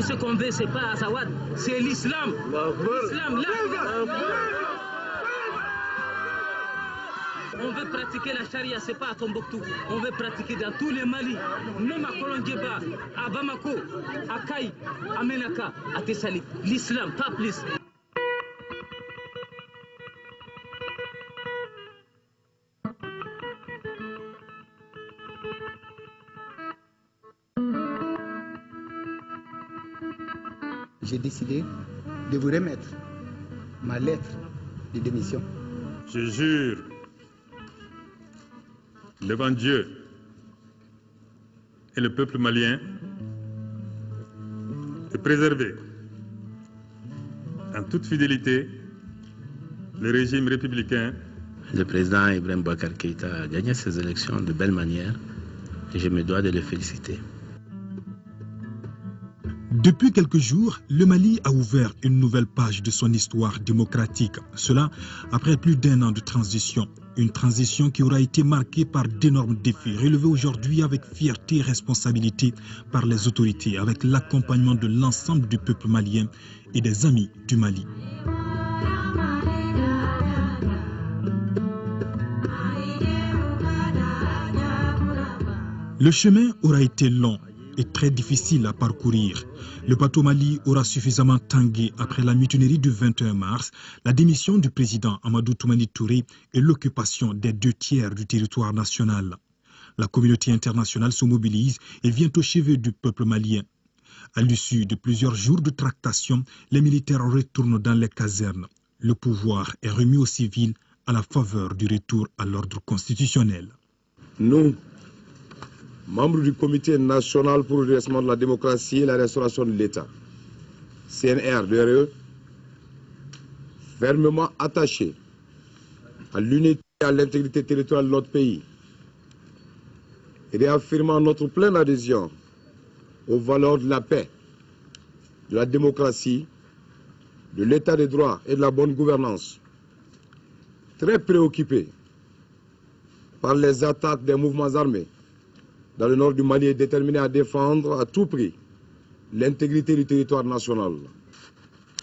Nous, ce qu'on veut, c'est pas Azawad, c'est l'islam. L'islam, là. On veut pratiquer la charia, c'est pas à Tombouctou. On veut pratiquer dans tous les Mali, même à Kolonjeba, à Bamako, à Kaï, à Menaka, à Tessali. L'islam, pas plus. J'ai décidé de vous remettre ma lettre de démission. Je jure devant Dieu et le peuple malien de préserver en toute fidélité le régime républicain. Le président Ibrahim Boubacar Keïta a gagné ces élections de belle manière et je me dois de le féliciter. Depuis quelques jours, le Mali a ouvert une nouvelle page de son histoire démocratique. Cela après plus d'1 an de transition. Une transition qui aura été marquée par d'énormes défis, relevés aujourd'hui avec fierté et responsabilité par les autorités, avec l'accompagnement de l'ensemble du peuple malien et des amis du Mali. Le chemin aura été long et très difficile à parcourir. Le bateau Mali aura suffisamment tangué après la mutinerie du 21 mars, la démission du président Amadou Toumani Touré et l'occupation des 2/3 du territoire national. La communauté internationale se mobilise et vient au chevet du peuple malien. À l'issue de plusieurs jours de tractation, les militaires retournent dans les casernes. Le pouvoir est remis aux civils à la faveur du retour à l'ordre constitutionnel. Nous, membres du Comité national pour le redressement de la démocratie et la restauration de l'État, CNR-DRE, fermement attachés à l'unité et à l'intégrité territoriale de notre pays, et réaffirmant notre pleine adhésion aux valeurs de la paix, de la démocratie, de l'état de droit et de la bonne gouvernance, très préoccupés par les attaques des mouvements armés dans le nord du Mali est déterminé à défendre à tout prix l'intégrité du territoire national.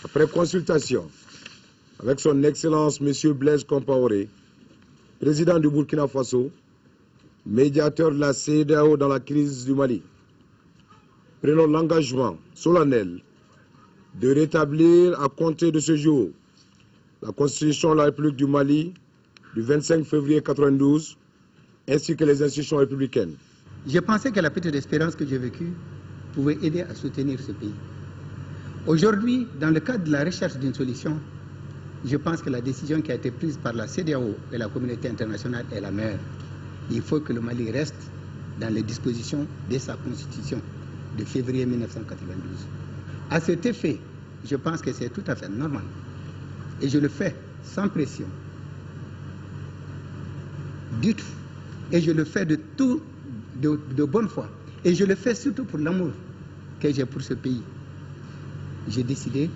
Après consultation avec son Excellence M. Blaise Compaoré, président du Burkina Faso, médiateur de la CEDEAO dans la crise du Mali, prenons l'engagement solennel de rétablir à compter de ce jour la Constitution de la République du Mali du 25 février 1992 ainsi que les institutions républicaines. Je pensais que la petite espérance que j'ai vécue pouvait aider à soutenir ce pays. Aujourd'hui, dans le cadre de la recherche d'une solution, je pense que la décision qui a été prise par la CEDEAO et la communauté internationale est la meilleure. Il faut que le Mali reste dans les dispositions de sa constitution de février 1992. À cet effet, je pense que c'est tout à fait normal. Et je le fais sans pression, du tout. Et je le fais de bonne foi. Et je le fais surtout pour l'amour que j'ai pour ce pays. J'ai décidé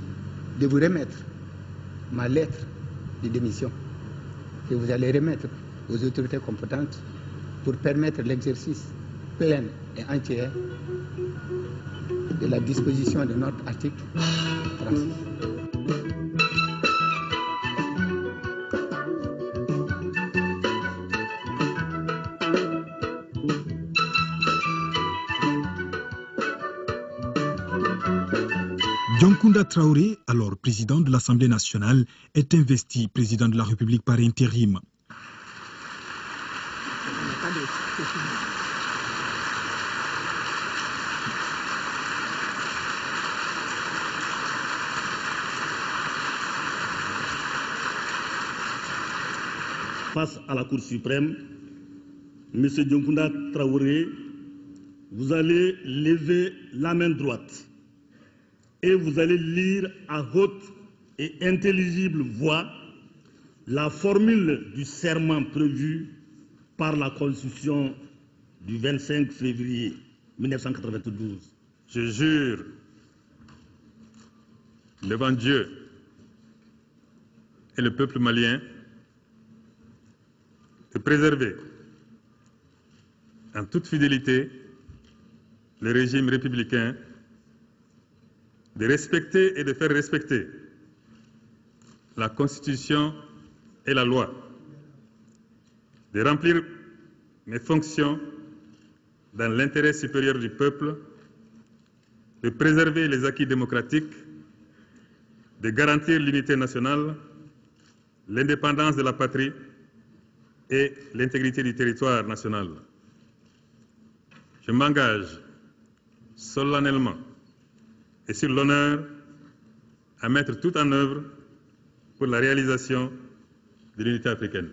de vous remettre ma lettre de démission que vous allez remettre aux autorités compétentes pour permettre l'exercice plein et entier de la disposition de notre article 36. Dioncounda Traoré, alors président de l'Assemblée nationale, est investi président de la République par intérim. Face à la Cour suprême, M. Dioncounda Traoré, vous allez lever la main droite et vous allez lire à haute et intelligible voix la formule du serment prévu par la Constitution du 25 février 1992. Je jure devant Dieu et le peuple malien de préserver en toute fidélité le régime républicain de respecter et de faire respecter la Constitution et la loi, de remplir mes fonctions dans l'intérêt supérieur du peuple, de préserver les acquis démocratiques, de garantir l'unité nationale, l'indépendance de la patrie et l'intégrité du territoire national. Je m'engage solennellement et sur l'honneur à mettre tout en œuvre pour la réalisation de l'unité africaine.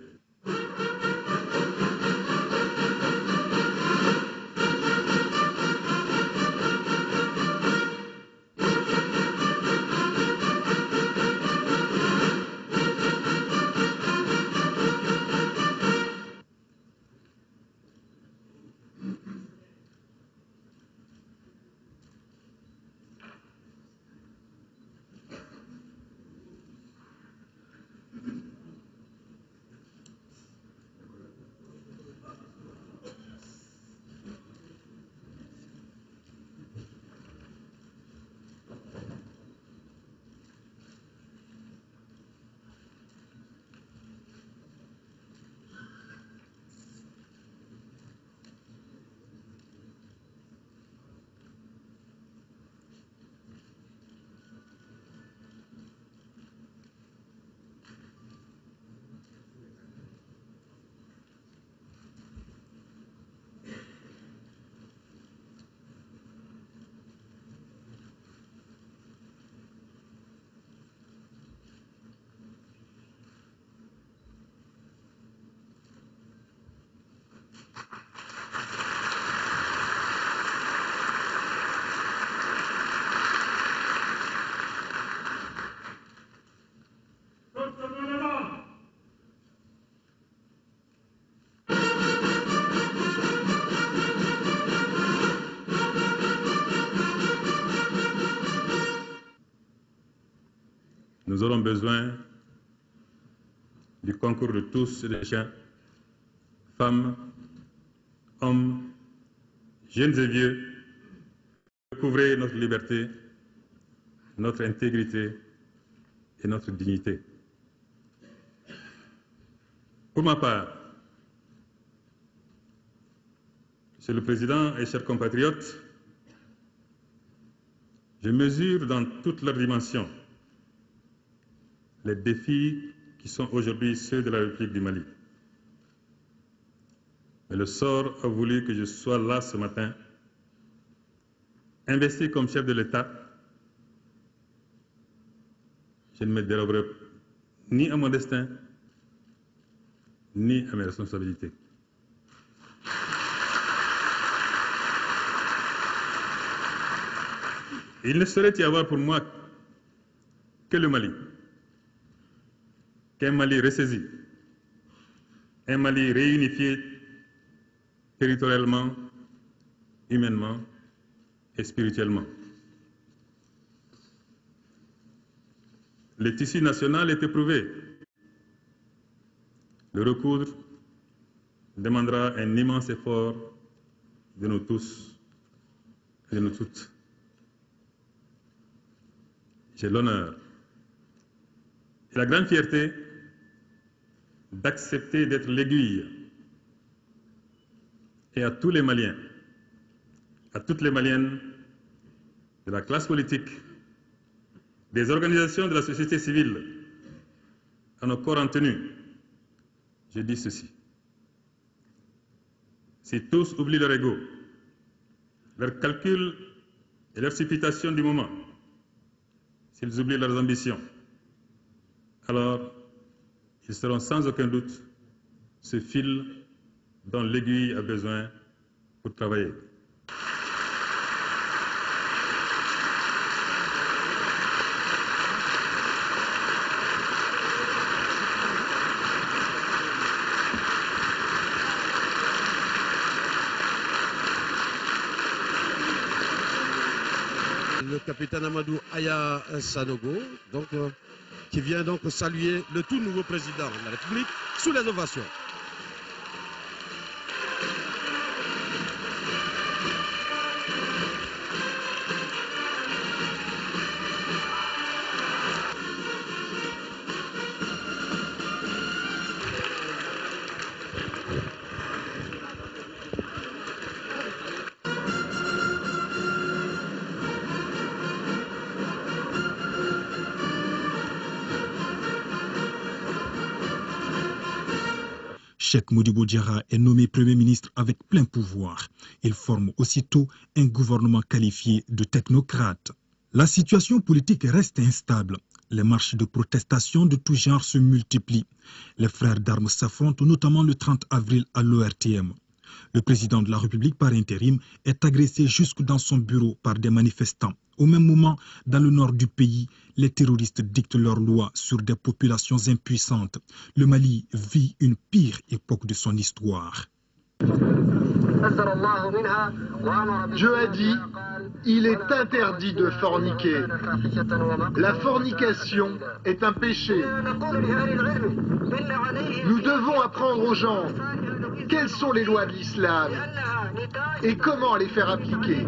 Nous aurons besoin du concours de tous les chiens, femmes, hommes, jeunes et vieux, pour recouvrer notre liberté, notre intégrité et notre dignité. Pour ma part, Monsieur le Président et chers compatriotes, je mesure dans toutes leurs dimensions les défis qui sont aujourd'hui ceux de la République du Mali. Mais le sort a voulu que je sois là ce matin, investi comme chef de l'État. Je ne me déroberai ni à mon destin, ni à mes responsabilités. Il ne saurait y avoir pour moi que le Mali, qu'un Mali ressaisi, un Mali réunifié territorialement, humainement et spirituellement. Le tissu national est éprouvé. Le recoudre demandera un immense effort de nous tous et de nous toutes. J'ai l'honneur et la grande fierté d'accepter d'être l'aiguille et à tous les Maliens, à toutes les Maliennes de la classe politique, des organisations de la société civile, à nos corps en tenue, je dis ceci. Si tous oublient leur ego, leurs calculs et leurs supputations du moment, s'ils oublient leurs ambitions, alors ils seront sans aucun doute ce fil dont l'aiguille a besoin pour travailler. Le capitaine Amadou Aya Sanogo, donc, qui vient donc saluer le tout nouveau président de la République sous les ovations. Cheikh Modibo Diarra est nommé Premier ministre avec plein pouvoir. Il forme aussitôt un gouvernement qualifié de technocrate. La situation politique reste instable. Les marches de protestation de tout genre se multiplient. Les frères d'armes s'affrontent notamment le 30 avril à l'ORTM. Le président de la République par intérim est agressé jusque dans son bureau par des manifestants. Au même moment, dans le nord du pays, les terroristes dictent leurs lois sur des populations impuissantes. Le Mali vit une pire époque de son histoire. Dieu a dit, il est interdit de forniquer. La fornication est un péché. Nous devons apprendre aux gens quelles sont les lois de l'islam et comment les faire appliquer.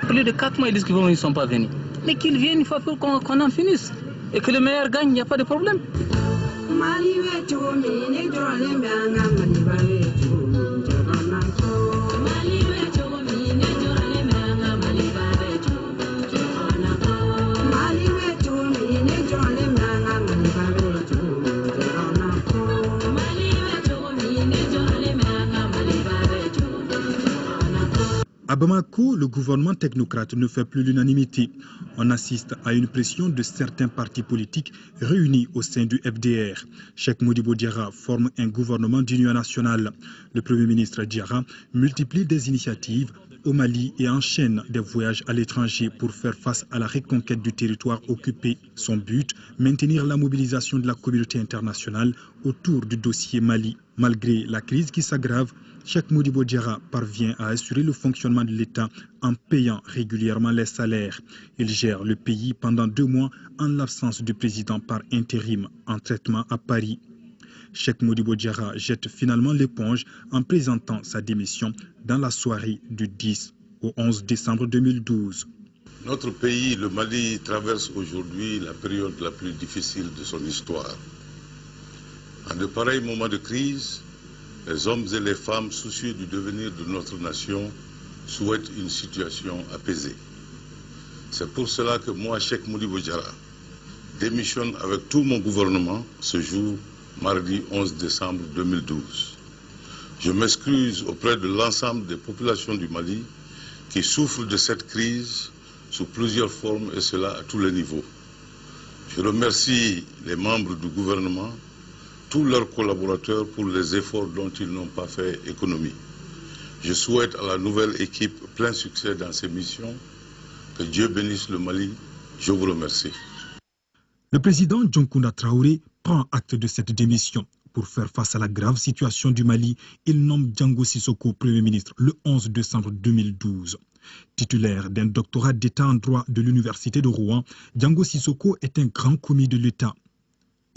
Plus de 4 mois, ils disent qu'ils ne sont pas venus. Mais qu'ils viennent, il faut qu'on en finisse. Et que le meilleur gagne, il n'y a pas de problème. À Bamako, le gouvernement technocrate ne fait plus l'unanimité. On assiste à une pression de certains partis politiques réunis au sein du FDR. Cheikh Modibo Diarra forme un gouvernement d'union nationale. Le Premier ministre Diarra multiplie des initiatives au Mali et enchaîne des voyages à l'étranger pour faire face à la reconquête du territoire occupé. Son but, maintenir la mobilisation de la communauté internationale autour du dossier Mali. Malgré la crise qui s'aggrave, Cheikh Modibo Diarra parvient à assurer le fonctionnement de l'État en payant régulièrement les salaires. Il gère le pays pendant 2 mois en l'absence du président par intérim en traitement à Paris. Cheikh Modibo Diarra jette finalement l'éponge en présentant sa démission dans la soirée du 10 au 11 décembre 2012. Notre pays, le Mali, traverse aujourd'hui la période la plus difficile de son histoire. En de pareils moments de crise, les hommes et les femmes soucieux du devenir de notre nation souhaitent une situation apaisée. C'est pour cela que moi, Cheikh Modibo Diarra, démissionne avec tout mon gouvernement ce jour, mardi 11 décembre 2012. Je m'excuse auprès de l'ensemble des populations du Mali qui souffrent de cette crise sous plusieurs formes et cela à tous les niveaux. Je remercie les membres du gouvernement, tous leurs collaborateurs pour les efforts dont ils n'ont pas fait économie. Je souhaite à la nouvelle équipe plein succès dans ses missions. Que Dieu bénisse le Mali. Je vous remercie. Le président Dioncounda Traoré prend acte de cette démission. Pour faire face à la grave situation du Mali, il nomme Django Sissoko Premier ministre le 11 décembre 2012. Titulaire d'un doctorat d'État en droit de l'Université de Rouen, Django Sissoko est un grand commis de l'État.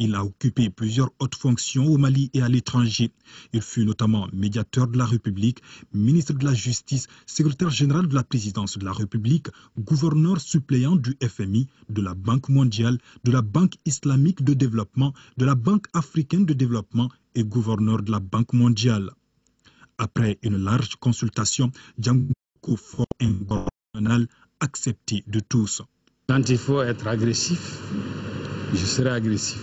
Il a occupé plusieurs hautes fonctions au Mali et à l'étranger. Il fut notamment médiateur de la République, ministre de la Justice, secrétaire général de la présidence de la République, gouverneur suppléant du FMI, de la Banque mondiale, de la Banque islamique de développement, de la Banque africaine de développement et gouverneur de la Banque mondiale. Après une large consultation, Django forme un gouvernement accepté de tous. Quand il faut être agressif, je serai agressif.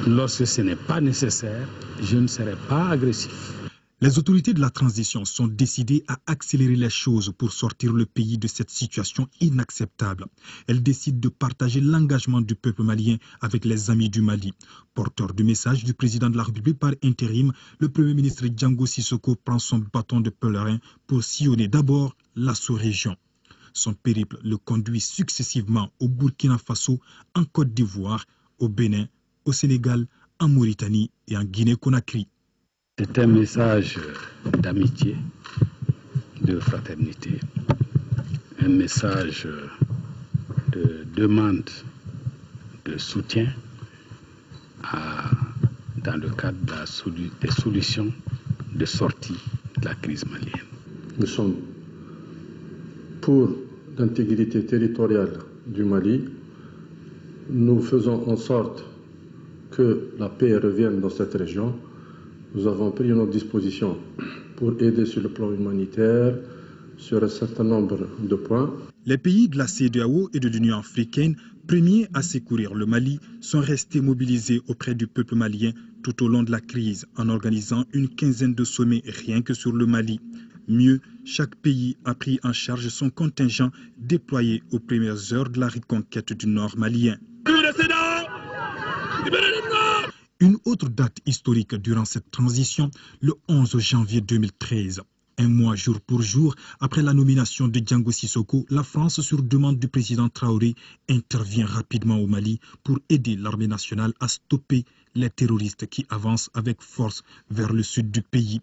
Lorsque ce n'est pas nécessaire, je ne serai pas agressif. Les autorités de la transition sont décidées à accélérer les choses pour sortir le pays de cette situation inacceptable. Elles décident de partager l'engagement du peuple malien avec les amis du Mali. Porteur du message du président de la République par intérim, le Premier ministre Django Sissoko prend son bâton de pèlerin pour sillonner d'abord la sous-région. Son périple le conduit successivement au Burkina Faso, en Côte d'Ivoire, au Bénin, au Sénégal, en Mauritanie et en Guinée-Conakry. C'est un message d'amitié, de fraternité, un message de demande de soutien dans le cadre des solutions de sortie de la crise malienne. Nous sommes pour l'intégrité territoriale du Mali. Nous faisons en sorte que la paix revienne dans cette région. Nous avons pris nos dispositions pour aider sur le plan humanitaire, sur un certain nombre de points. Les pays de la CEDEAO et de l'Union africaine, premiers à secourir le Mali, sont restés mobilisés auprès du peuple malien tout au long de la crise en organisant une quinzaine de sommets rien que sur le Mali. Mieux, chaque pays a pris en charge son contingent déployé aux premières heures de la reconquête du nord malien. Une autre date historique durant cette transition, le 11 janvier 2013. Un mois jour pour jour après la nomination de Django Sissoko, la France, sur demande du président Traoré, intervient rapidement au Mali pour aider l'armée nationale à stopper les terroristes qui avancent avec force vers le sud du pays.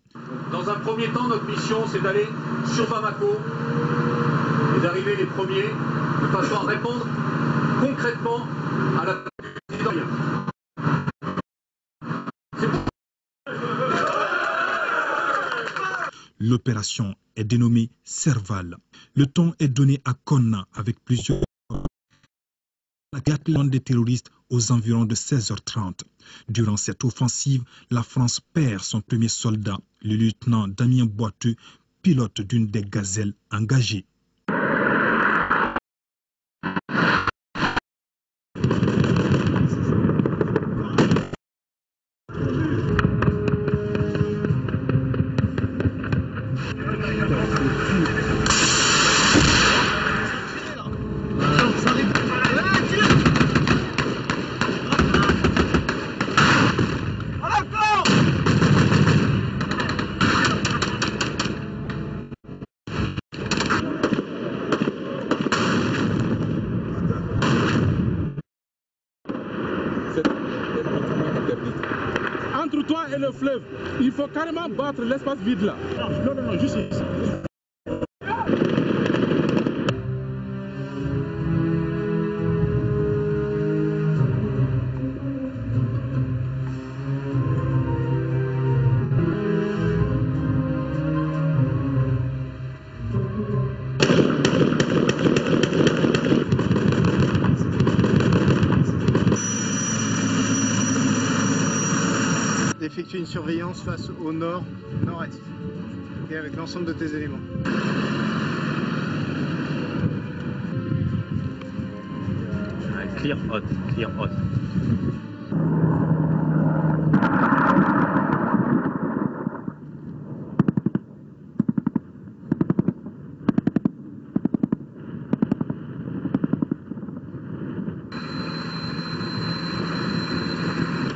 Dans un premier temps, notre mission, c'est d'aller sur Bamako et d'arriver les premiers de façon à répondre concrètement à la présidence. L'opération est dénommée Serval. Le ton est donné à Konna avec plusieurs des terroristes aux environs de 16h30. Durant cette offensive, la France perd son premier soldat, le lieutenant Damien Boiteux, pilote d'une des gazelles engagées. Entre toi et le fleuve, il faut carrément battre l'espace vide là. Non, juste ici. D'effectuer une surveillance face au nord, nord-est, et avec l'ensemble de tes éléments. Clear hot, clear hot.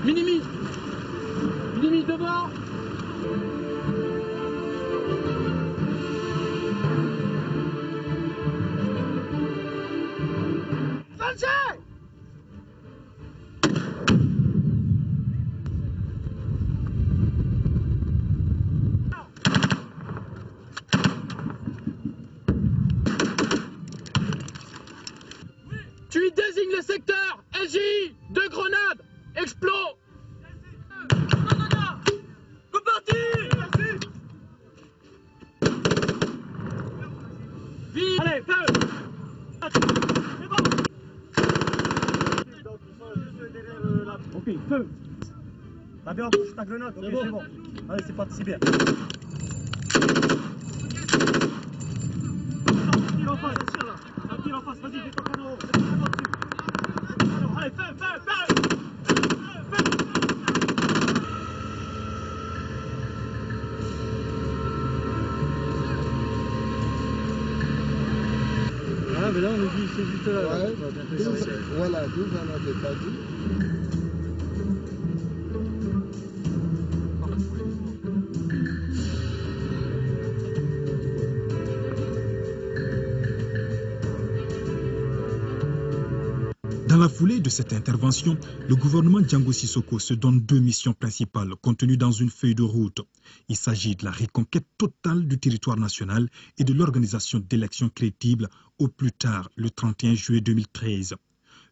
Minimi devant. Tu y désignes le secteur LJ de Grenade. Explos. Allez, feu! Ok, feu! T'as bien embauché ta grenade? Ok, c'est bon. Allez, c'est parti, c'est bien. Tire en face, tire là. Tire en face, vas-y, fais ton canot. Allez, feu, feu, feu! Ah, mais là, on est c'est juste là. Ouais, voilà, 12 on n'avait pas dit. Dans la foulée de cette intervention, le gouvernement Django Sissoko se donne deux missions principales contenues dans une feuille de route. Il s'agit de la reconquête totale du territoire national et de l'organisation d'élections crédibles au plus tard le 31 juillet 2013.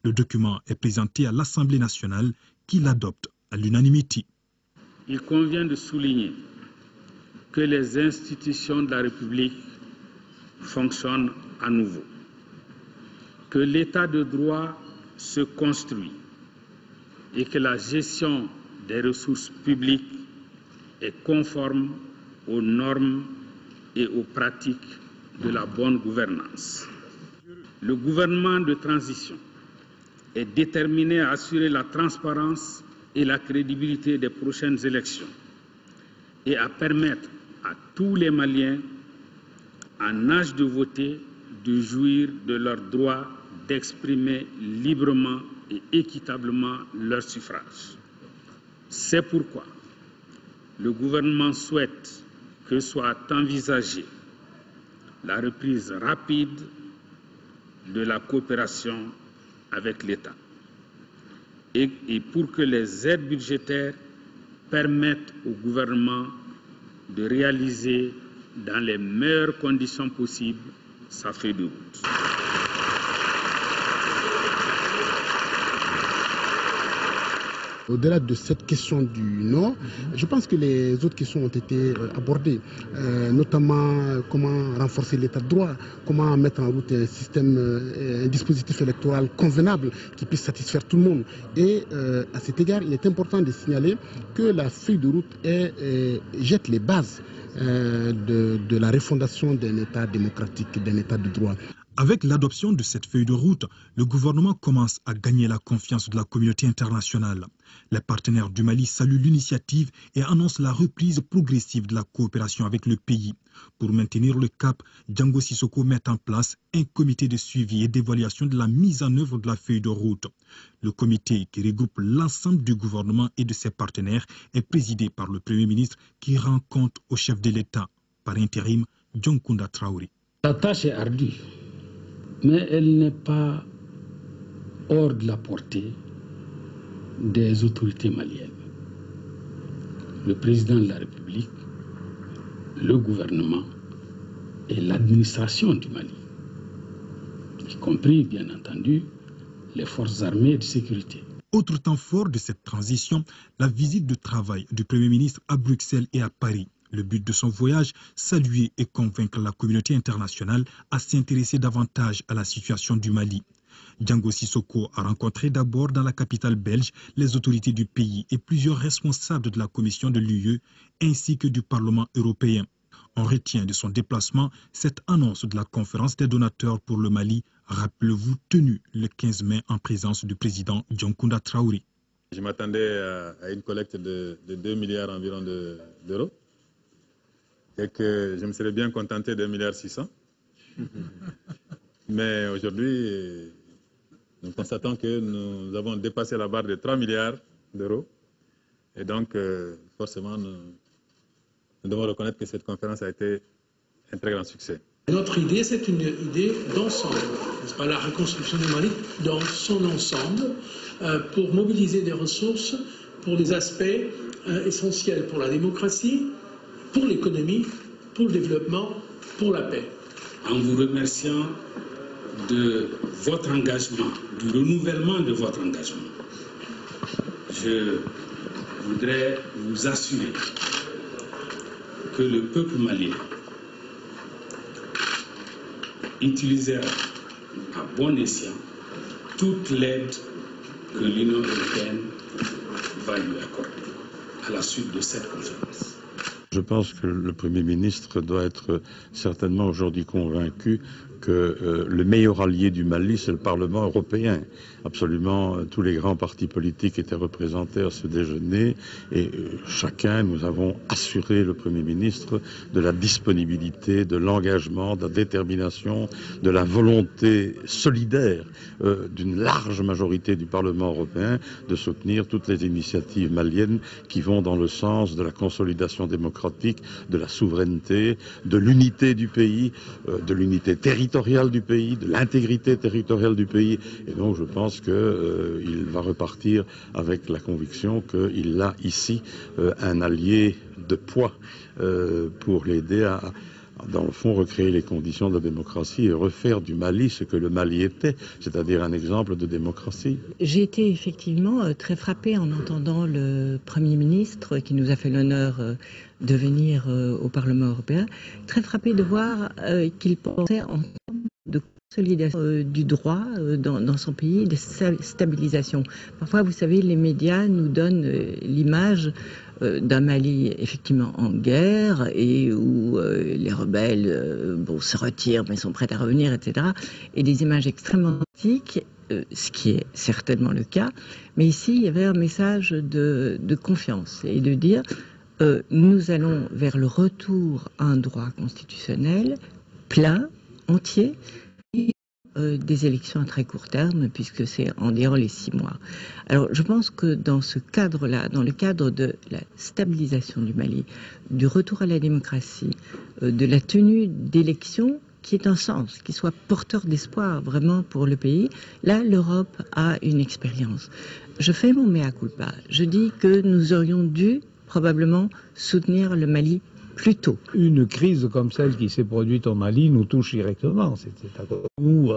Le document est présenté à l'Assemblée nationale qui l'adopte à l'unanimité. Il convient de souligner que les institutions de la République fonctionnent à nouveau, que l'état de droit se construit et que la gestion des ressources publiques est conforme aux normes et aux pratiques de la bonne gouvernance. Le gouvernement de transition est déterminé à assurer la transparence et la crédibilité des prochaines élections et à permettre à tous les Maliens en âge de voter de jouir de leur droit d'exprimer librement et équitablement leur suffrage. C'est pourquoi le gouvernement souhaite que soit envisagée la reprise rapide de la coopération avec l'État et pour que les aides budgétaires permettent au gouvernement de réaliser dans les meilleures conditions possibles sa feuille de route. Au-delà de cette question du Nord, je pense que les autres questions ont été abordées, notamment comment renforcer l'état de droit, comment mettre en route un système, un dispositif électoral convenable qui puisse satisfaire tout le monde. Et à cet égard, il est important de signaler que la feuille de route jette les bases de la refondation d'un État démocratique, d'un État de droit. Avec l'adoption de cette feuille de route, le gouvernement commence à gagner la confiance de la communauté internationale. Les partenaires du Mali saluent l'initiative et annoncent la reprise progressive de la coopération avec le pays. Pour maintenir le cap, Django Sissoko met en place un comité de suivi et d'évaluation de la mise en œuvre de la feuille de route. Le comité, qui regroupe l'ensemble du gouvernement et de ses partenaires, est présidé par le Premier ministre qui rend compte au chef de l'État, par intérim, Djonkunda Traoré. La tâche est ardue, mais elle n'est pas hors de la portée des autorités maliennes. Le président de la République, le gouvernement et l'administration du Mali, y compris, bien entendu, les forces armées de sécurité. Autre temps fort de cette transition, la visite de travail du Premier ministre à Bruxelles et à Paris. Le but de son voyage, saluer et convaincre la communauté internationale à s'intéresser davantage à la situation du Mali. Django Sissoko a rencontré d'abord dans la capitale belge les autorités du pays et plusieurs responsables de la Commission de l'UE ainsi que du Parlement européen. On retient de son déplacement cette annonce de la conférence des donateurs pour le Mali, rappelez-vous, tenue le 15 mai en présence du président Djonkunda Traoré. Je m'attendais à une collecte de 2 milliards environ d'euros. Et que je me serais bien contenté d'1,6 milliard. Mais aujourd'hui, nous constatons que nous avons dépassé la barre de 3 milliards d'euros. Et donc, forcément, nous devons reconnaître que cette conférence a été un très grand succès. Notre idée, c'est une idée d'ensemble, n'est-ce pas, la reconstruction du Mali dans son ensemble, pour mobiliser des ressources pour des aspects essentiels pour la démocratie, pour l'économie, pour le développement, pour la paix. En vous remerciant de votre engagement, du renouvellement de votre engagement, je voudrais vous assurer que le peuple malien utilisera à bon escient toute l'aide que l'Union européenne va lui accorder à la suite de cette conférence. Je pense que le Premier ministre doit être certainement aujourd'hui convaincu que le meilleur allié du Mali, c'est le Parlement européen. Absolument, tous les grands partis politiques étaient représentés à ce déjeuner et chacun, nous avons assuré le Premier ministre de la disponibilité, de l'engagement, de la détermination, de la volonté solidaire d'une large majorité du Parlement européen de soutenir toutes les initiatives maliennes qui vont dans le sens de la consolidation démocratique, de la souveraineté, de l'unité du pays, de l'unité territoriale du pays, de l'intégrité territoriale du pays. Et donc je pense qu'il va repartir avec la conviction qu'il a ici un allié de poids pour l'aider dans le fond, recréer les conditions de la démocratie et refaire du Mali ce que le Mali était, c'est-à-dire un exemple de démocratie. J'ai été effectivement très frappée en entendant le Premier ministre qui nous a fait l'honneur de venir au Parlement européen, très frappée de voir qu'il pensait en termes de consolidation du droit dans son pays, de stabilisation. Parfois, vous savez, les médias nous donnent l'image d'un Mali effectivement en guerre et où les rebelles se retirent mais sont prêts à revenir, etc. Et des images extrêmement dramatiques, ce qui est certainement le cas. Mais ici, il y avait un message de confiance et de dire nous allons vers le retour à un droit constitutionnel plein, entier, des élections à très court terme, puisque c'est environ les 6 mois. Alors, je pense que dans ce cadre-là, dans le cadre de la stabilisation du Mali, du retour à la démocratie, de la tenue d'élections qui est un sens, qui soit porteur d'espoir vraiment pour le pays, là, l'Europe a une expérience. Je fais mon mea culpa. Je dis que nous aurions dû probablement soutenir le Mali plus tôt. Une crise comme celle qui s'est produite au Mali nous touche directement. Nous,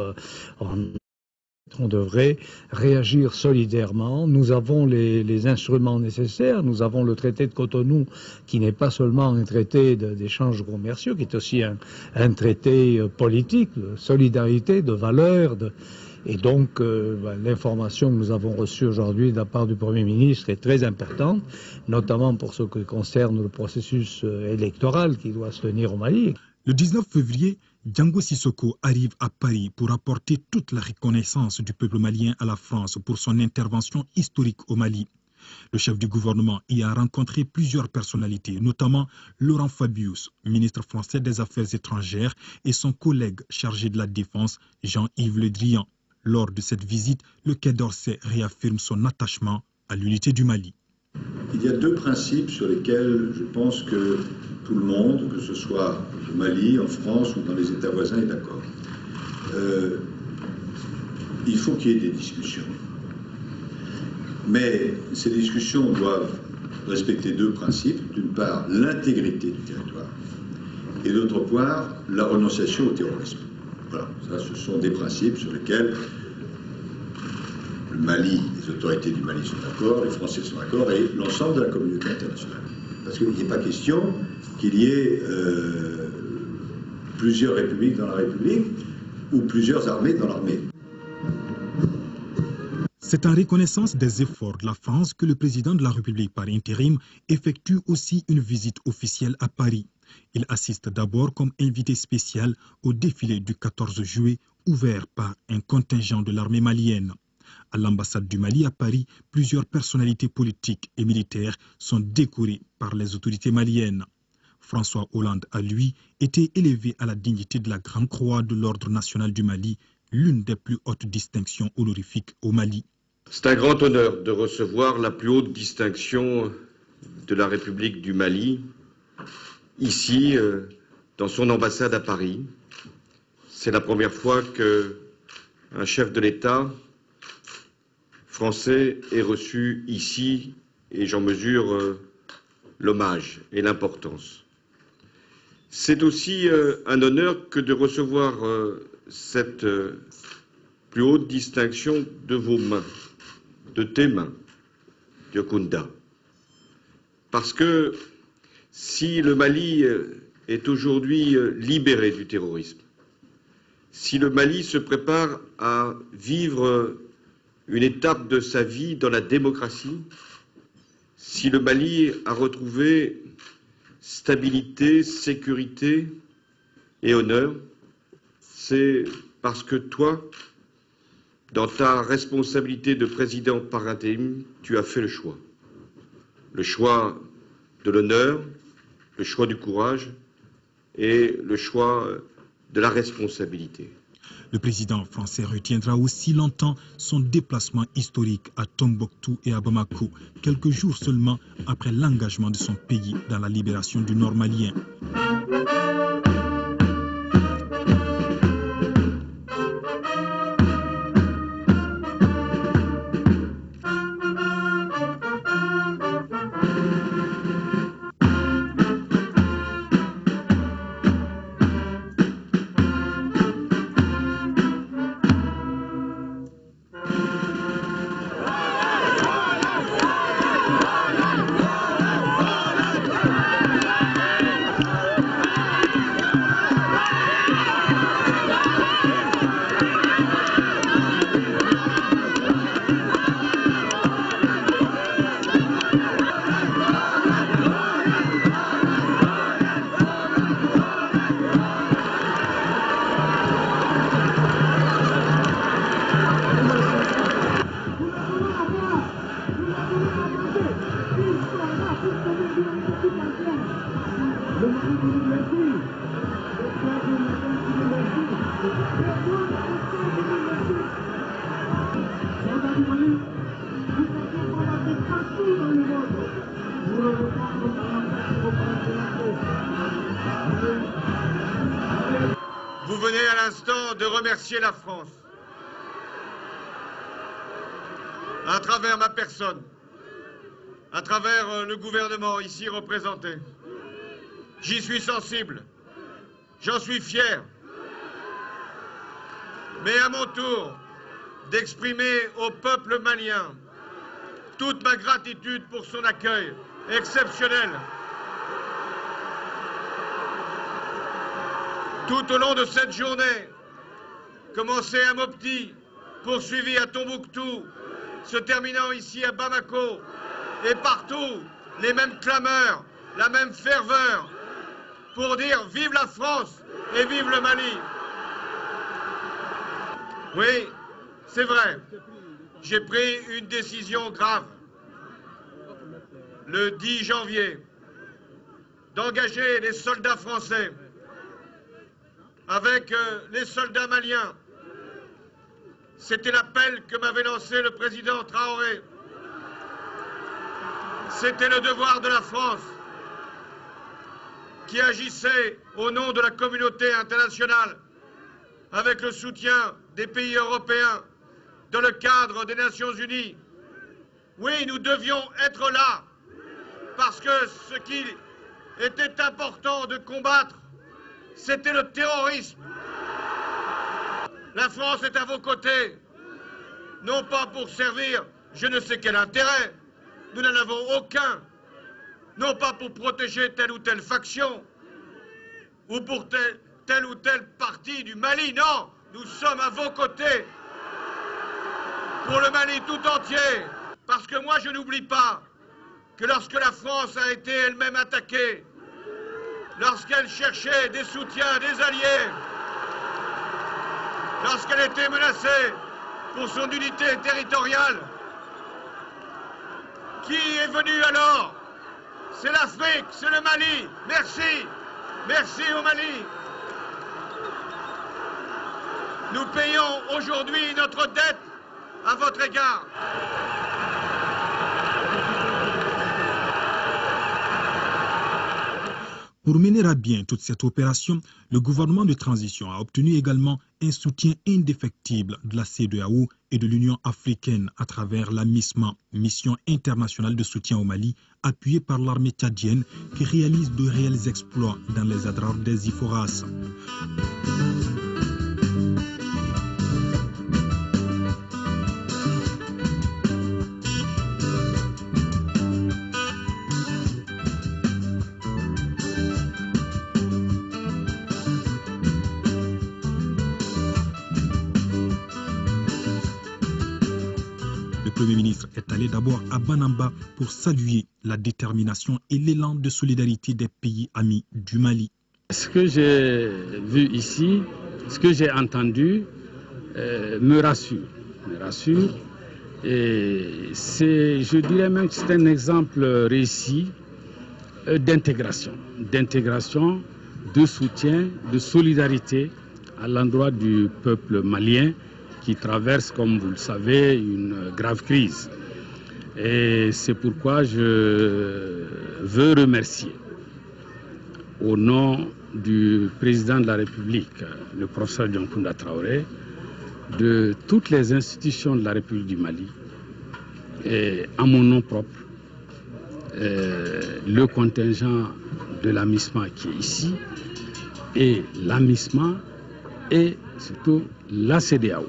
on devrait réagir solidairement. Nous avons les instruments nécessaires. Nous avons le traité de Cotonou, qui n'est pas seulement un traité d'échanges commerciaux, qui est aussi un traité politique, de solidarité, de valeurs, Et donc, l'information que nous avons reçue aujourd'hui de la part du Premier ministre est très importante, notamment pour ce qui concerne le processus électoral qui doit se tenir au Mali. Le 19 février, Django Sissoko arrive à Paris pour apporter toute la reconnaissance du peuple malien à la France pour son intervention historique au Mali. Le chef du gouvernement y a rencontré plusieurs personnalités, notamment Laurent Fabius, ministre français des Affaires étrangères, et son collègue chargé de la Défense, Jean-Yves Le Drian. Lors de cette visite, le Quai d'Orsay réaffirme son attachement à l'unité du Mali. Il y a deux principes sur lesquels je pense que tout le monde, que ce soit au Mali, en France ou dans les États voisins, est d'accord. Il faut qu'il y ait des discussions. Mais ces discussions doivent respecter deux principes. D'une part, l'intégrité du territoire. Et d'autre part, la renonciation au terrorisme. Voilà, ça, ce sont des principes sur lesquels le Mali, les autorités du Mali sont d'accord, les Français sont d'accord et l'ensemble de la communauté internationale. Parce qu'il n'est pas question qu'il y ait plusieurs républiques dans la République ou plusieurs armées dans l'armée. C'est en reconnaissance des efforts de la France que le président de la République par intérim effectue aussi une visite officielle à Paris. Il assiste d'abord comme invité spécial au défilé du 14 juillet ouvert par un contingent de l'armée malienne. À l'ambassade du Mali à Paris, plusieurs personnalités politiques et militaires sont décorées par les autorités maliennes. François Hollande a, lui, été élevé à la dignité de la Grande Croix de l'Ordre national du Mali, l'une des plus hautes distinctions honorifiques au Mali. C'est un grand honneur de recevoir la plus haute distinction de la République du Mali, ici, dans son ambassade à Paris. C'est la première fois qu'un chef de l'État français est reçu ici, et j'en mesure l'hommage et l'importance. C'est aussi un honneur que de recevoir cette plus haute distinction de vos mains, de tes mains, Diokunda. Parce que si le Mali est aujourd'hui libéré du terrorisme, si le Mali se prépare à vivre une étape de sa vie dans la démocratie, si le Mali a retrouvé stabilité, sécurité et honneur, c'est parce que toi, dans ta responsabilité de président par intérim, tu as fait le choix. Le choix de l'honneur, le choix du courage et le choix de la responsabilité. Le président français retiendra aussi longtemps son déplacement historique à Tombouctou et à Bamako, quelques jours seulement après l'engagement de son pays dans la libération du Nord malien. Vous venez à l'instant de remercier la France à travers ma personne, à travers le gouvernement ici représenté. J'y suis sensible, j'en suis fier, mais à mon tour d'exprimer au peuple malien toute ma gratitude pour son accueil exceptionnel. Tout au long de cette journée, commencée à Mopti, poursuivie à Tombouctou, se terminant ici à Bamako, et partout, les mêmes clameurs, la même ferveur, pour dire « Vive la France et vive le Mali !» Oui, c'est vrai, j'ai pris une décision grave, le 10 janvier, d'engager les soldats français avec les soldats maliens. C'était l'appel que m'avait lancé le président Traoré. C'était le devoir de la France qui agissait au nom de la communauté internationale avec le soutien des pays européens dans le cadre des Nations Unies. Oui, nous devions être là parce que ce qui était important de combattre, c'était le terrorisme. La France est à vos côtés, non pas pour servir je ne sais quel intérêt, nous n'en avons aucun, non pas pour protéger telle ou telle faction, ou pour telle ou telle partie du Mali, non, nous sommes à vos côtés, pour le Mali tout entier, parce que moi je n'oublie pas que lorsque la France a été elle-même attaquée, lorsqu'elle cherchait des soutiens, des alliés, lorsqu'elle était menacée pour son unité territoriale, qui est venu alors? C'est l'Afrique, c'est le Mali. Merci, merci au Mali. Nous payons aujourd'hui notre dette à votre égard. Pour mener à bien toute cette opération, le gouvernement de transition a obtenu également un soutien indéfectible de la CEDEAO et de l'Union africaine à travers la MISMA, Mission internationale de soutien au Mali, appuyée par l'armée tchadienne qui réalise de réels exploits dans les adrars des Iforas. Le Premier ministre est allé d'abord à Banamba pour saluer la détermination et l'élan de solidarité des pays amis du Mali. Ce que j'ai vu ici, ce que j'ai entendu, me rassure. Et je dirais même que c'est un exemple réussi d'intégration, de soutien, de solidarité à l'endroit du peuple malien qui traverse, comme vous le savez, une grave crise. Et c'est pourquoi je veux remercier, au nom du président de la République, le professeur Dioncounda Traoré, de toutes les institutions de la République du Mali, et à mon nom propre, le contingent de la MISMA qui est ici, et la MISMA, et surtout la CEDEAO.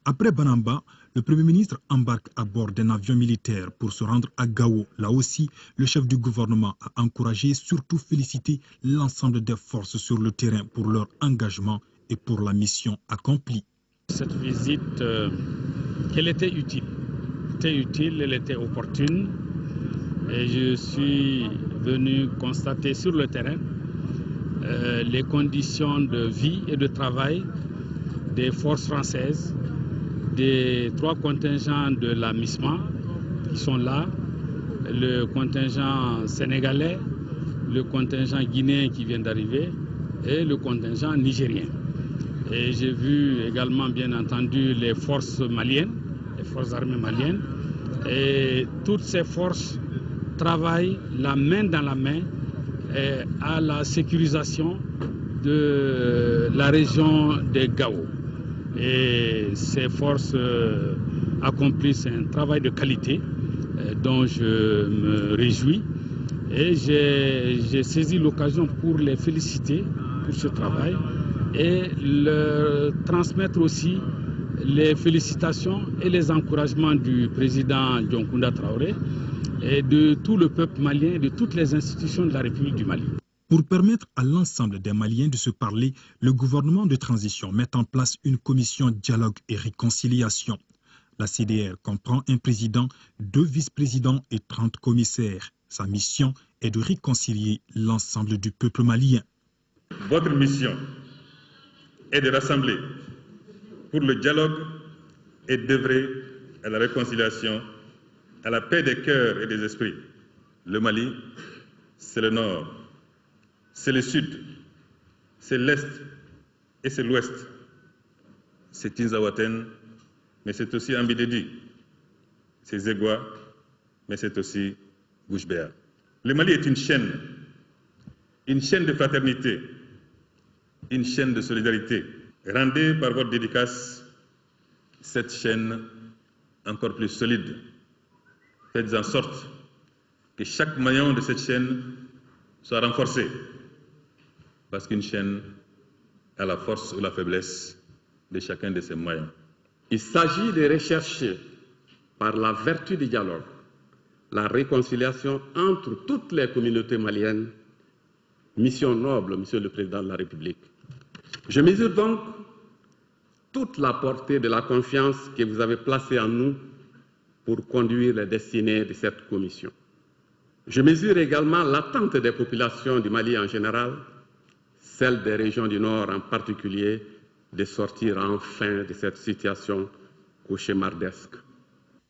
Après Banamba, le Premier ministre embarque à bord d'un avion militaire pour se rendre à Gao. Là aussi, le chef du gouvernement a encouragé et surtout félicité l'ensemble des forces sur le terrain pour leur engagement et pour la mission accomplie. Cette visite, elle était utile. Elle était opportune. Et je suis venu constater sur le terrain les conditions de vie et de travail des forces françaises, des 3 contingents de la MISMA qui sont là, le contingent sénégalais, le contingent guinéen qui vient d'arriver et le contingent nigérien. Et j'ai vu également, bien entendu, les forces maliennes, les forces armées maliennes. Et toutes ces forces travaillent la main dans la main à la sécurisation de la région des Gao. Et ces forces accomplissent un travail de qualité dont je me réjouis. Et j'ai saisi l'occasion pour les féliciter pour ce travail et leur transmettre aussi les félicitations et les encouragements du président Dioncounda Traoré et de tout le peuple malien et de toutes les institutions de la République du Mali. Pour permettre à l'ensemble des Maliens de se parler, le gouvernement de transition met en place une commission dialogue et réconciliation. La CDR comprend un président, 2 vice-présidents et 30 commissaires. Sa mission est de réconcilier l'ensemble du peuple malien. Votre mission est de rassembler pour le dialogue et d'œuvrer à la réconciliation, à la paix des cœurs et des esprits. Le Mali, c'est le nord, c'est le sud, c'est l'est et c'est l'ouest. C'est Tinzaouaten, mais c'est aussi Ambidedi. C'est Zégua, mais c'est aussi Bouchbéa. Le Mali est une chaîne de fraternité, une chaîne de solidarité. Rendez par votre dédicace cette chaîne encore plus solide. Faites en sorte que chaque maillon de cette chaîne soit renforcé. Parce qu'une chaîne a la force ou la faiblesse de chacun de ses maillons. Il s'agit de rechercher, par la vertu du dialogue, la réconciliation entre toutes les communautés maliennes. Mission noble, Monsieur le Président de la République. Je mesure donc toute la portée de la confiance que vous avez placée en nous pour conduire les destinées de cette commission. Je mesure également l'attente des populations du Mali en général, celle des régions du Nord en particulier, de sortir enfin de cette situation cauchemardesque.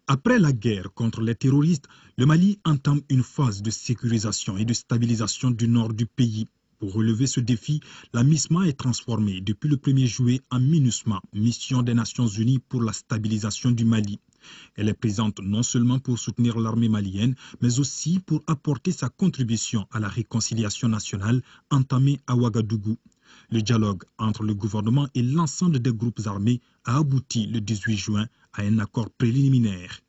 Après la guerre contre les terroristes, le Mali entame une phase de sécurisation et de stabilisation du nord du pays. Pour relever ce défi, la MISMA est transformée depuis le 1er juillet en MINUSMA, Mission des Nations Unies pour la stabilisation du Mali. Elle est présente non seulement pour soutenir l'armée malienne, mais aussi pour apporter sa contribution à la réconciliation nationale entamée à Ouagadougou. Le dialogue entre le gouvernement et l'ensemble des groupes armés a abouti le 18 juin à un accord préliminaire.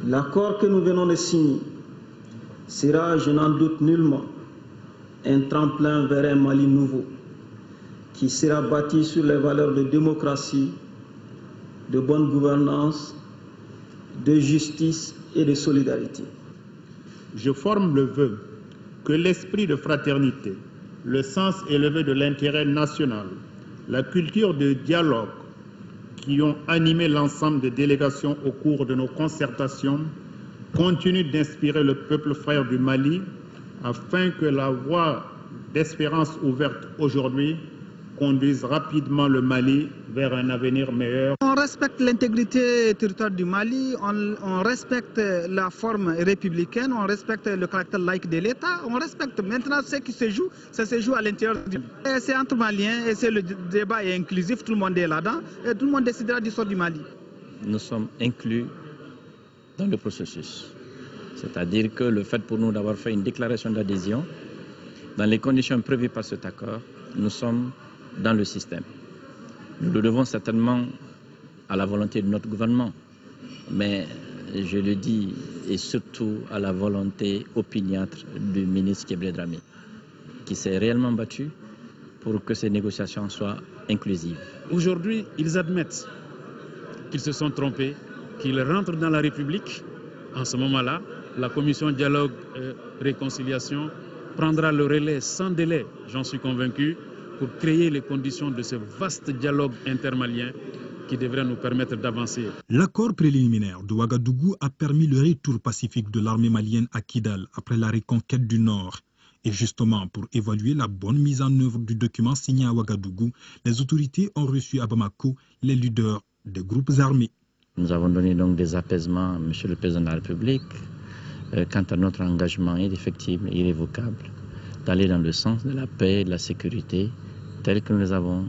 L'accord que nous venons de signer sera, je n'en doute nullement, un tremplin vers un Mali nouveau qui sera bâti sur les valeurs de démocratie, de bonne gouvernance, de justice et de solidarité. Je forme le vœu que l'esprit de fraternité, le sens élevé de l'intérêt national, la culture de dialogue qui ont animé l'ensemble des délégations au cours de nos concertations continuent d'inspirer le peuple frère du Mali afin que la voie d'espérance ouverte aujourd'hui conduise rapidement le Mali vers un avenir meilleur. On respecte l'intégrité territoriale du Mali, on respecte la forme républicaine, on respecte le caractère laïque de l'État, on respecte maintenant ce qui se joue, ça se joue à l'intérieur du Mali. C'est entre Maliens et le débat est inclusif, tout le monde est là-dedans et tout le monde décidera du sort du Mali. Nous sommes inclus dans le processus. C'est-à-dire que le fait pour nous d'avoir fait une déclaration d'adhésion, dans les conditions prévues par cet accord, nous sommes dans le système. Nous le devons certainement à la volonté de notre gouvernement, mais je le dis, et surtout à la volonté opiniâtre du ministre Kéblé Dramé, qui s'est réellement battu pour que ces négociations soient inclusives. Aujourd'hui, ils admettent qu'ils se sont trompés, qu'ils rentrent dans la République. En ce moment-là, la commission dialogue et réconciliation prendra le relais sans délai, j'en suis convaincu, pour créer les conditions de ce vaste dialogue intermalien qui devrait nous permettre d'avancer. L'accord préliminaire de Ouagadougou a permis le retour pacifique de l'armée malienne à Kidal après la reconquête du Nord. Et justement, pour évaluer la bonne mise en œuvre du document signé à Ouagadougou, les autorités ont reçu à Bamako les leaders des groupes armés. Nous avons donné donc des apaisements à M. le Président de la République quant à notre engagement indéfectible et irrévocable d'aller dans le sens de la paix et de la sécurité tel que nous avons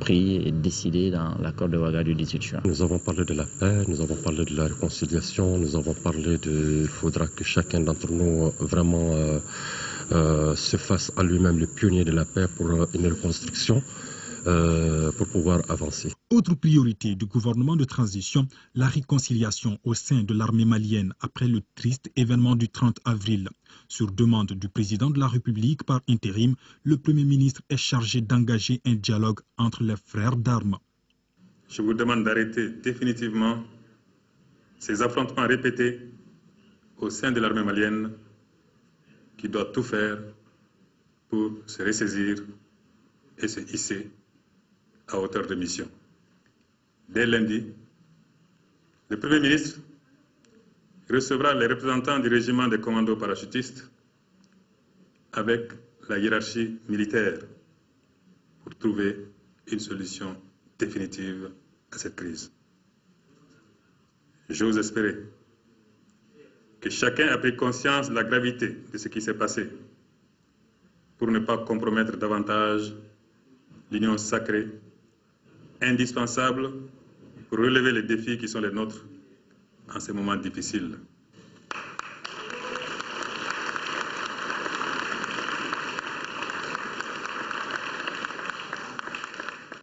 pris et décidé dans l'accord de Ouagadougou du 18 juin. Nous avons parlé de la paix, nous avons parlé de la réconciliation, nous avons parlé il faudra que chacun d'entre nous vraiment se fasse à lui-même le pionnier de la paix pour une reconstruction, pour pouvoir avancer. Autre priorité du gouvernement de transition, la réconciliation au sein de l'armée malienne après le triste événement du 30 avril. Sur demande du président de la République par intérim, le Premier ministre est chargé d'engager un dialogue entre les frères d'armes. Je vous demande d'arrêter définitivement ces affrontements répétés au sein de l'armée malienne qui doit tout faire pour se ressaisir et se hisser à hauteur de mission. Dès lundi, le Premier ministre recevra les représentants du régiment des commandos parachutistes avec la hiérarchie militaire pour trouver une solution définitive à cette crise. J'ose espérer que chacun a pris conscience de la gravité de ce qui s'est passé pour ne pas compromettre davantage l'union sacrée, indispensable pour relever les défis qui sont les nôtres en ces moments difficiles.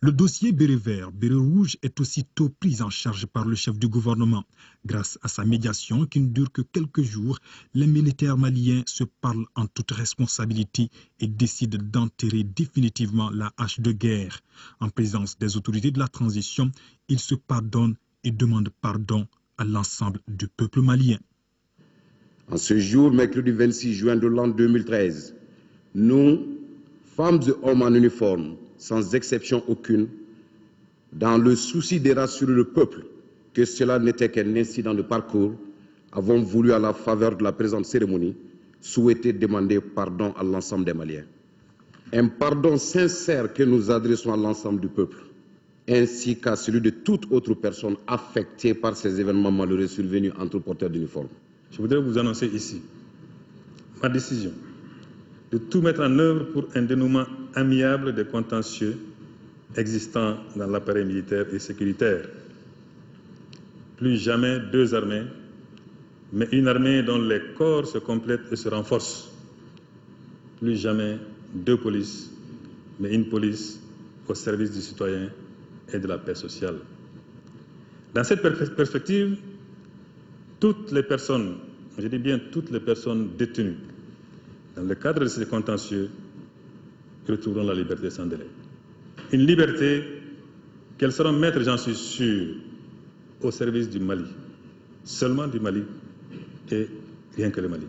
Le dossier béret vert, béret rouge est aussitôt pris en charge par le chef du gouvernement. Grâce à sa médiation qui ne dure que quelques jours, les militaires maliens se parlent en toute responsabilité et décident d'enterrer définitivement la hache de guerre. En présence des autorités de la transition, ils se pardonnent et demandent pardon à l'ensemble du peuple malien. En ce jour, mercredi 26 juin de l'an 2013, nous, femmes et hommes en uniforme, sans exception aucune, dans le souci de rassurer le peuple que cela n'était qu'un incident de parcours, avons voulu, à la faveur de la présente cérémonie, souhaiter demander pardon à l'ensemble des Maliens. Un pardon sincère que nous adressons à l'ensemble du peuple, ainsi qu'à celui de toute autre personne affectée par ces événements malheureux survenus entre porteurs d'uniforme. Je voudrais vous annoncer ici ma décision de tout mettre en œuvre pour un dénouement amiable des contentieux existants dans l'appareil militaire et sécuritaire. Plus jamais deux armées, mais une armée dont les corps se complètent et se renforcent. Plus jamais deux polices, mais une police au service du citoyen et de la paix sociale. Dans cette perspective, toutes les personnes, je dis bien toutes les personnes détenues dans le cadre de ces contentieux retrouveront la liberté sans délai. Une liberté qu'elles seront mettre, j'en suis sûr, au service du Mali, seulement du Mali et rien que le Mali.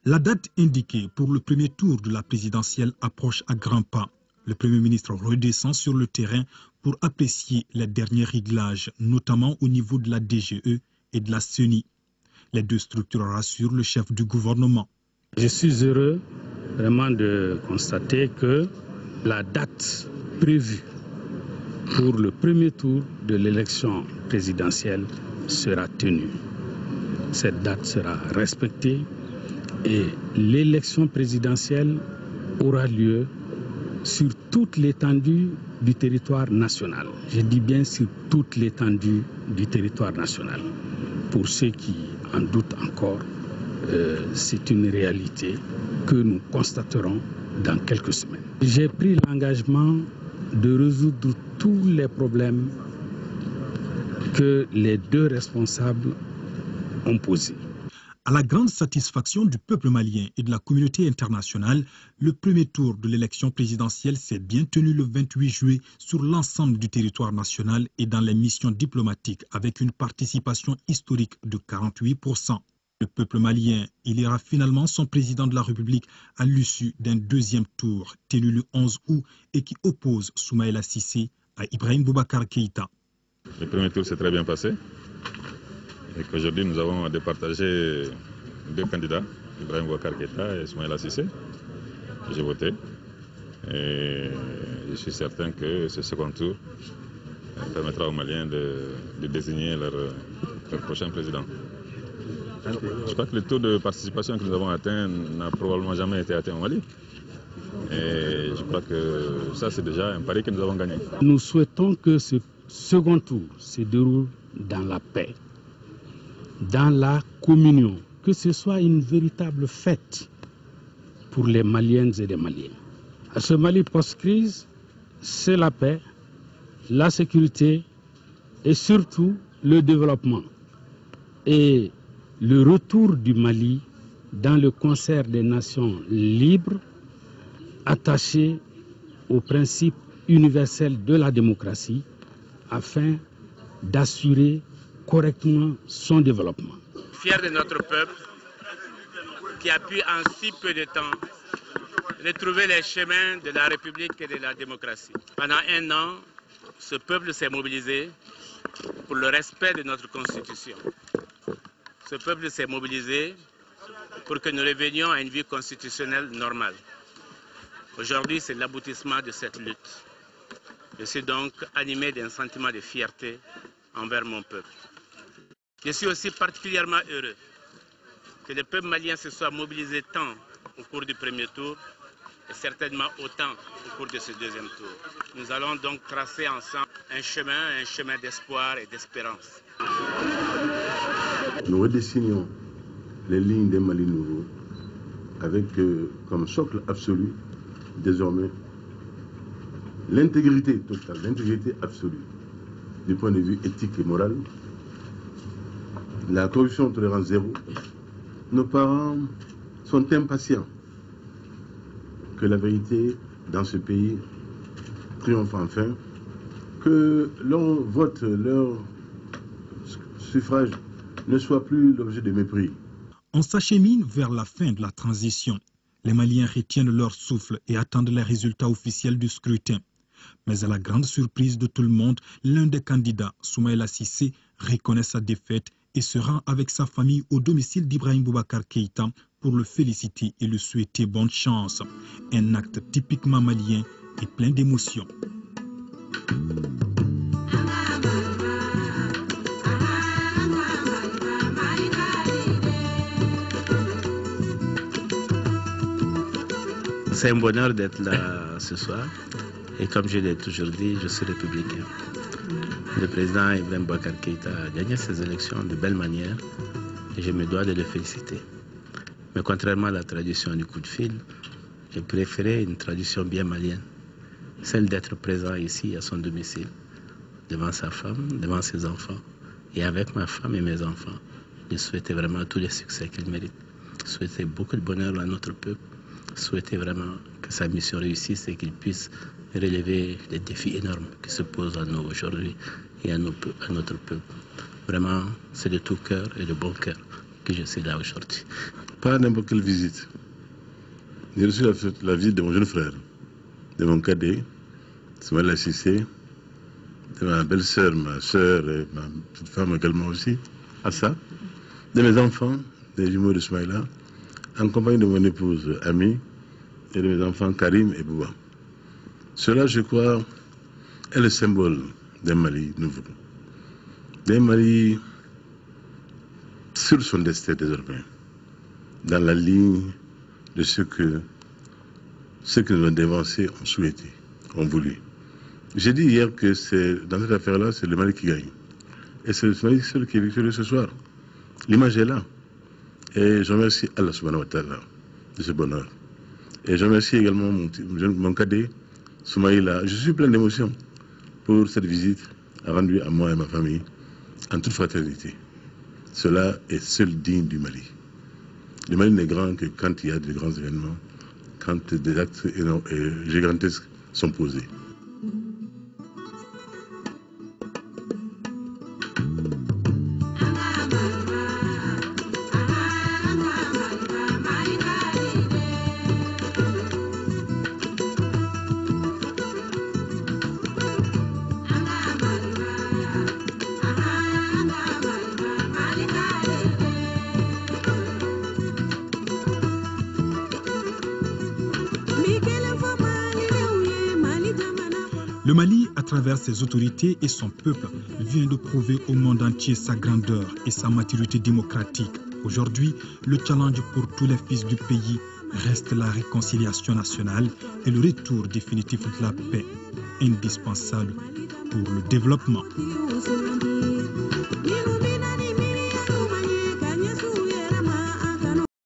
La date indiquée pour le premier tour de la présidentielle approche à grands pas. Le Premier ministre redescend sur le terrain pour apprécier les derniers réglages, notamment au niveau de la DGE et de la CENI. Les deux structures rassurent le chef du gouvernement. Je suis heureux vraiment de constater que la date prévue pour le premier tour de l'élection présidentielle sera tenue. Cette date sera respectée et l'élection présidentielle aura lieu sur toute l'étendue du territoire national. Je dis bien sur toute l'étendue du territoire national. Pour ceux qui en doutent encore, c'est une réalité que nous constaterons dans quelques semaines. J'ai pris l'engagement de résoudre tous les problèmes que les deux responsables ont posés. À la grande satisfaction du peuple malien et de la communauté internationale, le premier tour de l'élection présidentielle s'est bien tenu le 28 juillet sur l'ensemble du territoire national et dans les missions diplomatiques avec une participation historique de 48%. Le peuple malien élira finalement son président de la République à l'issue d'un deuxième tour tenu le 11 août et qui oppose Soumaïla Cissé à Ibrahim Boubacar Keïta. Le premier tour s'est très bien passé. Et qu'aujourd'hui, nous avons départagé deux candidats, Ibrahim Boubacar Keïta et Soumaïla Cissé. J'ai voté. Et je suis certain que ce second tour permettra aux Maliens de désigner leur prochain président. Je crois que le taux de participation que nous avons atteint n'a probablement jamais été atteint au Mali. Et je crois que ça, c'est déjà un pari que nous avons gagné. Nous souhaitons que ce second tour se déroule dans la paix, dans la communion, que ce soit une véritable fête pour les Maliennes et les Maliens. À ce Mali post-crise, c'est la paix, la sécurité et surtout le développement. Et le retour du Mali dans le concert des nations libres, attachées aux principes universels de la démocratie, afin d'assurer correctement son développement. Fier de notre peuple qui a pu en si peu de temps retrouver les chemins de la République et de la démocratie. Pendant un an, ce peuple s'est mobilisé pour le respect de notre Constitution. Ce peuple s'est mobilisé pour que nous revenions à une vie constitutionnelle normale. Aujourd'hui, c'est l'aboutissement de cette lutte. Je suis donc animé d'un sentiment de fierté envers mon peuple. Je suis aussi particulièrement heureux que le peuple malien se soit mobilisé tant au cours du premier tour et certainement autant au cours de ce deuxième tour. Nous allons donc tracer ensemble un chemin d'espoir et d'espérance. Nous redessinons les lignes des Mali nouveaux avec comme socle absolu désormais l'intégrité totale, l'intégrité absolue du point de vue éthique et moral, la corruption tolérance zéro. Nos parents sont impatients que la vérité dans ce pays triomphe enfin, que leur vote, leur suffrage ne soit plus l'objet de mépris. On s'achemine vers la fin de la transition. Les Maliens retiennent leur souffle et attendent les résultats officiels du scrutin. Mais à la grande surprise de tout le monde, l'un des candidats, Soumaïla Cissé, reconnaît sa défaite et se rend avec sa famille au domicile d'Ibrahim Boubacar Keïta pour le féliciter et lui souhaiter bonne chance. Un acte typiquement malien et plein d'émotions. C'est un bonheur d'être là ce soir. Et comme je l'ai toujours dit, je suis républicain. Le président Ibrahim Boubacar Keïta a gagné ces élections de belle manière et je me dois de le féliciter. Mais contrairement à la tradition du coup de fil, j'ai préféré une tradition bien malienne, celle d'être présent ici à son domicile, devant sa femme, devant ses enfants. Et avec ma femme et mes enfants, je souhaitais vraiment tous les succès qu'il mérite. Je souhaitais beaucoup de bonheur à notre peuple. Je souhaitais vraiment que sa mission réussisse et qu'il puisse relever les défis énormes qui se posent à nous aujourd'hui et à notre peuple. Vraiment, c'est de tout cœur et de bon cœur que je suis là aujourd'hui. Pas n'importe quelle visite. J'ai reçu la visite de mon jeune frère, de mon cadet, Soumaïla Cissé, de ma belle-sœur, ma sœur et ma petite femme également aussi, Assa, de mes enfants, des jumeaux de Soumaïla, en compagnie de mon épouse Ami et de mes enfants Karim et Bouba. Cela, je crois, est le symbole d'un Mali nouveau. D'un Mali sur son destin désormais, dans la ligne de ce que nos dévancés ont souhaité, ont voulu. J'ai dit hier que dans cette affaire-là, c'est le Mali qui gagne. Et c'est le Mali seul qui est victorieux ce soir. L'image est là. Et je remercie Allah subhanahu wa ta'ala de ce bonheur. Et je remercie également mon cadet, Soumaïla. Je suis plein d'émotions pour cette visite rendue à moi et ma famille en toute fraternité. Cela est seul digne du Mali. Le Mali n'est grand que quand il y a de grands événements, quand des actes gigantesques sont posés. Miguel Famali Le Mali, à travers ses autorités et son peuple, vient de prouver au monde entier sa grandeur et sa maturité démocratique. Aujourd'hui, le challenge pour tous les fils du pays reste la réconciliation nationale et le retour définitif de la paix, indispensable pour le développement.